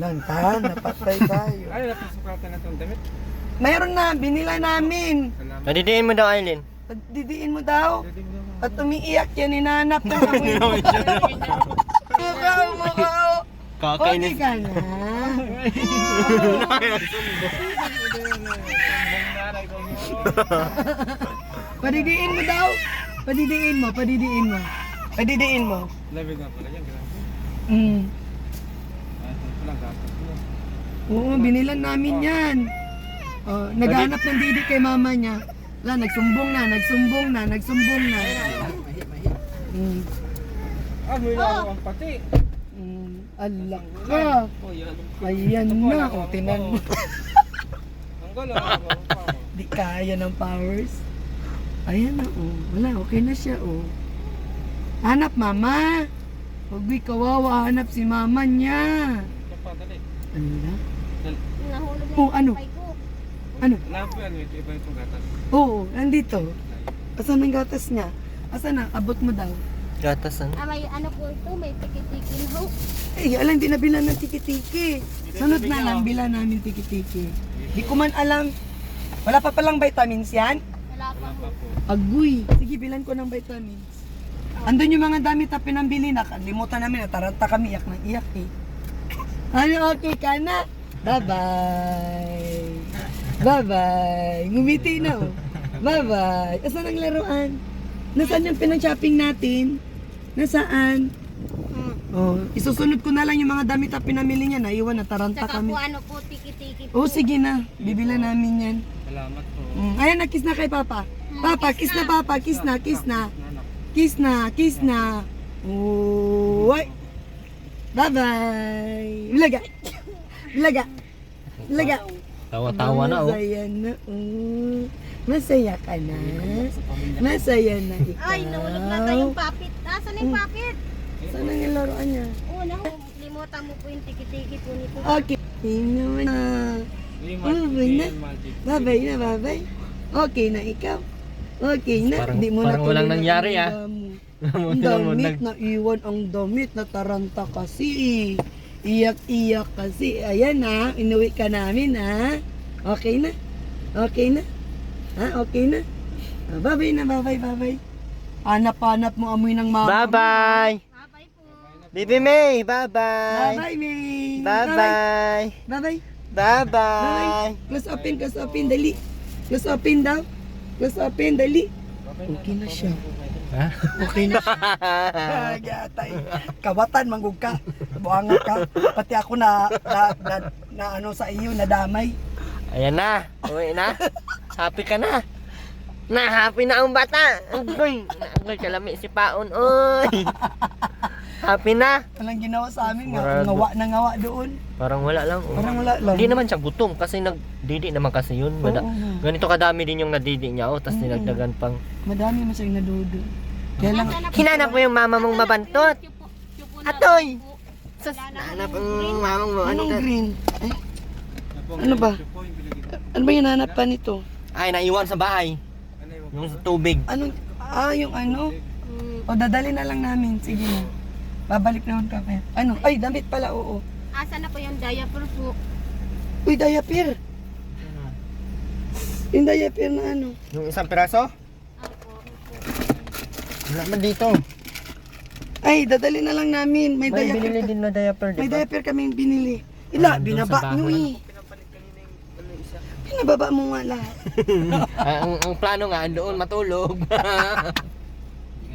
A: Lantahan, napatay tayo.
C: Ay, napasukatan na itong damit.
A: Mayroon na, binila namin.
B: Nadidiin mo daw, Aileen.
A: Didiin mo daw. At umiiyak yan, hinanap na amoy mo. Mukha. Okay
B: Kakainis.
A: ka na. Padidiin mo daw. Padidiin mo.
C: Labig nga pala yan, grabe. Walang gatas mo.
A: Oo, binilan namin yan. Naghanap ng didi kay mama niya. Wala, nagsumbong na.
C: May laro ang pati.
A: Alak ka. Ayan na. O, tinan mo.
C: Ang gala.
A: Di kaya ng powers. Ayan na, oh. Wala, okay na siya, oh. Hanap, mama. Huwag may kawawa. Hanap si mama niya.
C: Dali.
A: Ala?
D: Nahulog
A: Oh, ano?
D: yung ko.
A: Ano?
C: Lapo yan, ito iba itong gatas.
A: Oo, nandito. Asan ang gatas niya? Asan na? Abot mo daw.
B: Gatasan.
D: May ano po ito, may tiki-tiki ho.
A: Eh, alam, di nabilan ng tiki-tiki. Sunod na lang, bilan namin tiki-tiki. Di ko man alam. Wala pa palang vitamins yan?
D: Wala pa ho.
A: Agoy. Sige, bilan ko ng vitamins. Andun yung mga damit na pinambili na. Limutan namin, nataranta kami, iyak ng iyak eh. Ano, okay ka na? Bye-bye. Bye-bye. Ngumiti na oh. Bye-bye. Asan ang laruan? Nasaan yung pinang-shopping natin? Nasaan? Oh, isusunod ko na lang yung mga damit na pinamili niya. Naiwan, nataranta
D: Saka
A: kami.
D: po ano po, tiki-tiki po.
A: Oh, sige na. Bibila namin yan.
C: Salamat po.
A: Ayan na, kiss na kay Papa. Papa, kiss na Papa. Kiss na. Kiss na. Uy. Bye-bye. Laga.
B: Tawa-tawa na, oh.
A: Masaya na, oh. Masaya ka na. Masaya na ikaw.
D: Ay, nahulog na tayong papit. Asan na yung papit?
A: Saan ang laruan niya?
D: Una ho, limutan mo po yung tiki-tiki po nito.
A: Okay. Tingnan na. Bye-bye na, bye-bye. Okay na ikaw. Okay na.
B: Parang-
A: Di mo na
B: parang walang
A: tuloy
B: nangyari,
A: ang
B: ah.
A: damo. Ang damit na iwan ang damit na taranta kasi. Iyak-iyak kasi. Ayan na, inuwi ka namin ha. Okay na? Okay na? Ha? Okay na? Bye-bye na, bye-bye. Hanap-hanap mo amoy ng mama.
B: Bye-bye.
D: Bye po.
B: Bibi May, bye-bye.
A: Bye-bye, May.
B: Bye-bye.
A: Bye-bye.
B: Bye-bye.
A: Close open, dali. Close open daw. Close open, dali. Okay na siya.
B: Ha?
A: Okay na siya. Yatay. Kawatan, manggug ka. Buanga ka. Pati ako na ano sa iyo, nadamay.
B: Ayan na. Uwi na. Happy ka na. Happy na ang bata. Agoy. Agoy, kalami si Paon. Uy. Happy na.
A: Walang ginawa sa amin.
B: Marado.
A: Ngawa na ngawa doon.
B: Parang wala lang. Oh.
A: Parang wala lang.
B: Hindi naman siya gutom kasi nagdidi naman kasi yun.
A: Oo.
B: Ganito kadami din yung nadidi niya. Oh, tapos dinagdagan pang...
A: Madami masyang nadudo. Kaya lang,
B: Hinanap mo yung mama mong mabantot. Atoy! Sus, hanap ang mamang mo.
A: anong green? Ay, ano ba? Ano ba yung hanap pa nito?
B: Ay, naiwan sa bahay. Yung sa tubig.
A: Anong, yung ano? O, dadali na lang namin. Sige na. Babalik naman kami. Ano? Ay, damit pala, oo.
D: Asa na po yung diaper po?
A: Uy, diaper. Yung diaper na ano?
B: Yung isang piraso? Wala man dito.
A: Ay, dadali na lang namin. May
B: May
A: diaper.
B: binili din na diaper,
A: May
B: di ba?
A: diaper kaming binili. Ila,
B: Nandun
A: binaba
B: sa
A: nyo
B: bahay.
A: eh. Pinababa mo nga lahat.
B: ang plano nga, doon matulog.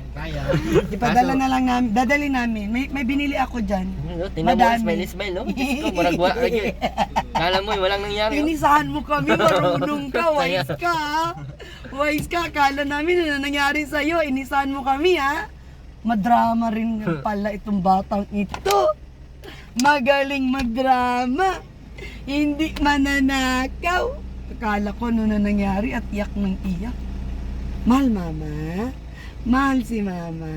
B: Kaya.
A: Ipadala na lang namin. Dadali namin. May binili ako dyan.
B: Tinan mo,
A: Madami.
B: smile, no? Diyos ko, maragwa. Kala mo, walang nangyari. Oh.
A: Inisahan mo kami, marunong ka, wise ka. Wise ka, akala namin na nangyari sa'yo. Inisahan mo kami, ha? Madrama rin pala itong batang ito. Magaling magdrama. Hindi mananakaw. Akala ko ano na nangyari at iyak ng iyak. Mahal, mama. Mahal si mama.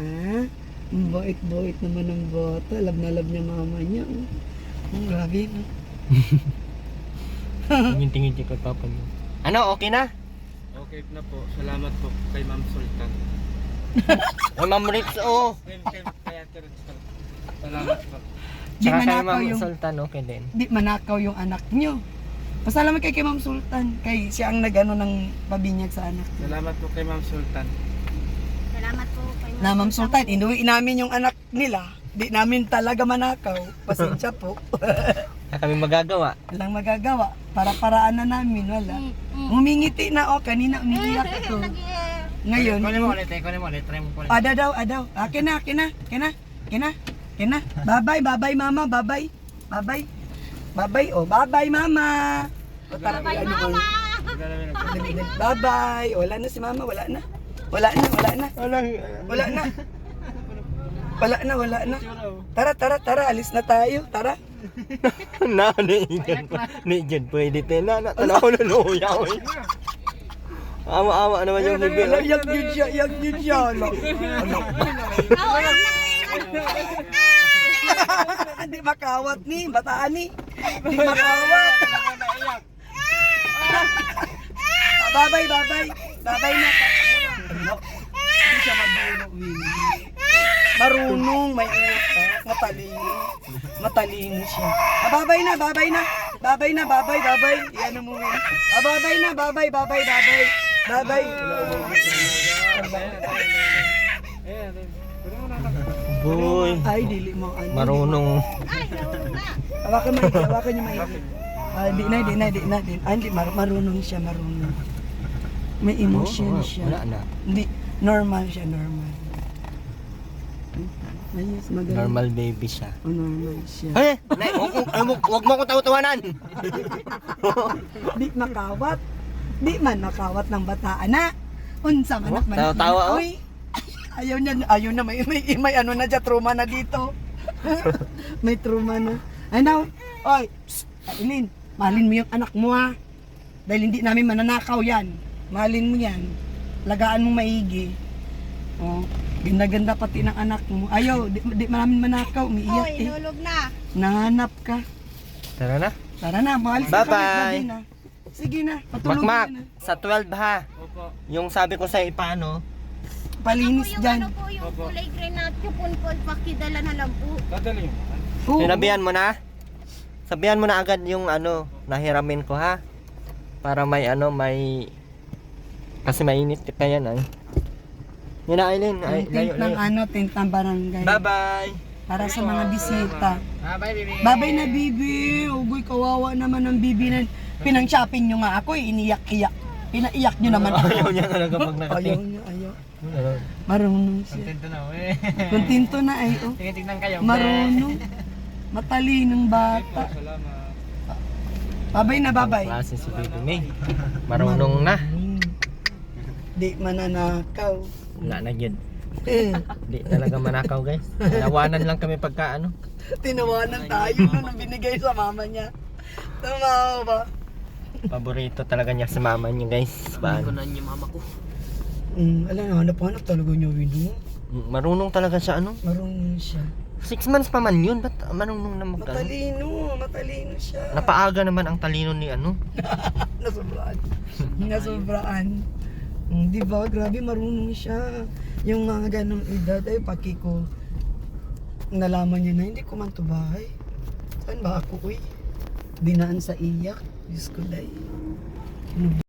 A: Ang bait-bait naman ng bata. Love na love niya mama niya. Oh. Ang grabe, no?
B: Tingin-tingin kay papa niyo. Ano, okay na?
C: Okay na po. Salamat po kay Ma'am Sultan.
B: Ay, Ma'am Ritz, oh.
C: Kaya salamat po.
A: Di
B: Tsaka kay
A: manakaw
B: Ma'am
A: yung
B: Sultan, okay din.
A: di manakaw yung anak nyo. Pasalamat kay Ma'am Sultan. Kay siya ang nagano ng pabinyag sa anak.
C: Salamat po kay Ma'am Sultan.
D: Salamat po kay
A: Na Ma'am Sultan, inuwi namin yung anak nila. Di namin talaga manakaw. Pasensya po.
B: Wala kami magagawa.
A: Walang magagawa. Para-paraan na namin. Wala. Humingiti na, oh. Kanina umiiyak ako. Ngayon,
C: Kunin mo ulit. Try mo ulit.
A: Adaw. Akin na. Bye-bye, mama. Bye-bye. Oh, bye-bye, mama. O, tara,
D: Bye,
A: ano,
D: mama!
A: Bye-bye. Wala na si mama, wala na. Wala na. Tara, alis na tayo. Tara.
B: Na, ni Jen, pwede tayo na. Tanaw na luya, oy. Awa-awa naman yung bibig.
A: Yak yun siya. Hindi makawat ni, bataan ni. Hindi makawat. Bye-bye. Bye-bye na. Hindi siya marunong, may utak, matalino siya. Bye-bye na. Iyan mo yun. Bye-bye.
B: Boy,
A: Ay, dili mo.
B: marunong.
A: Hawakan niyo maigi. Di na. Hindi, marunong siya. May emotion siya.
B: Wala na.
A: Hindi, normal siya. Ayos, magaling.
B: Normal baby siya.
A: Normal siya.
B: Ay, wag mo ko tawa-tawanan.
A: Di makawat. Di man makawat ng bataan na. Unsa man
B: Oh, tawa-tawa, oh.
A: Uy. Ayaw na may ano na dyan, trauma na dito. May trauma na. Ano? Oy, psst, Aileen, mahalin mo yung anak mo, ha. Dahil hindi namin mananakaw yan. Mahalin mo yan. Lagaan mo maigi. Oh, ganda-ganda pati ng anak mo. Ayaw, di namin manakaw, umiiyak
D: Hoy,
A: eh.
D: nulog na.
A: Nahanap ka.
B: Tara na.
A: Tara na, mahalis na
B: Bye-bye.
A: kami, gabi na. Sige na, patulog
B: Makmak,
A: na.
B: sa 12 ha.
C: Opo.
B: Yung sabi ko sa'yo, paano?
A: Palinis
D: Yung
A: dyan.
D: ano po, yung kulay green na tupon-pon, pakidala na lang po.
C: Dadali mo.
A: Oo.
B: Sinabihan mo na? Sabihan mo na agad yung ano, nahiramin ko ha. Para may kasi mainit ka yan ay. Yun na Aileen, ay,
A: Ang tent ng barangay.
B: Bye-bye.
A: Para sa mga bisita.
C: Bye, baby.
A: Babay na bibi. Ugoy, kawawa naman ang bibi na pinang-shopping nyo nga ako. Iniyak-iyak. Pinaiyak nyo naman ako.
B: Ayaw niya talaga pag
A: Ayaw
B: nakating.
A: niya, ayaw. Marunong siya.
C: Contento na we.
A: Kontento na ay, oh.
C: Sige, tignan kayo.
A: Marunong. Matalinong bata. Babay na, babay.
B: Klase si Baby May. Marunong na.
A: Di mananakaw.
B: Wala na yun.
A: Eh,
B: Di talaga manakaw guys. Tinawanan lang kami pagka ano.
A: tinawanan tayo nung binigay sa mama niya. Tama ba?
B: Paborito talaga niya sa mama niya guys. Paano?
A: Alam nga, hanap-hanap talaga niya, Wino.
B: Marunong talaga siya ano.
A: Marunong siya.
B: 6 months pa man yun. Ba't marunong na magkano?
A: Matalino siya.
B: Napaaga naman ang talino ni ano.
A: Nasobraan. Nasobraan. Di ba? Grabe, marunong siya. Yung mga ganong edad, ay paki ko nalaman niya na hindi ko man to bahay. Saan ba ako, uy? Dinaan sa iyak. Diyos ko, day. Ano ba?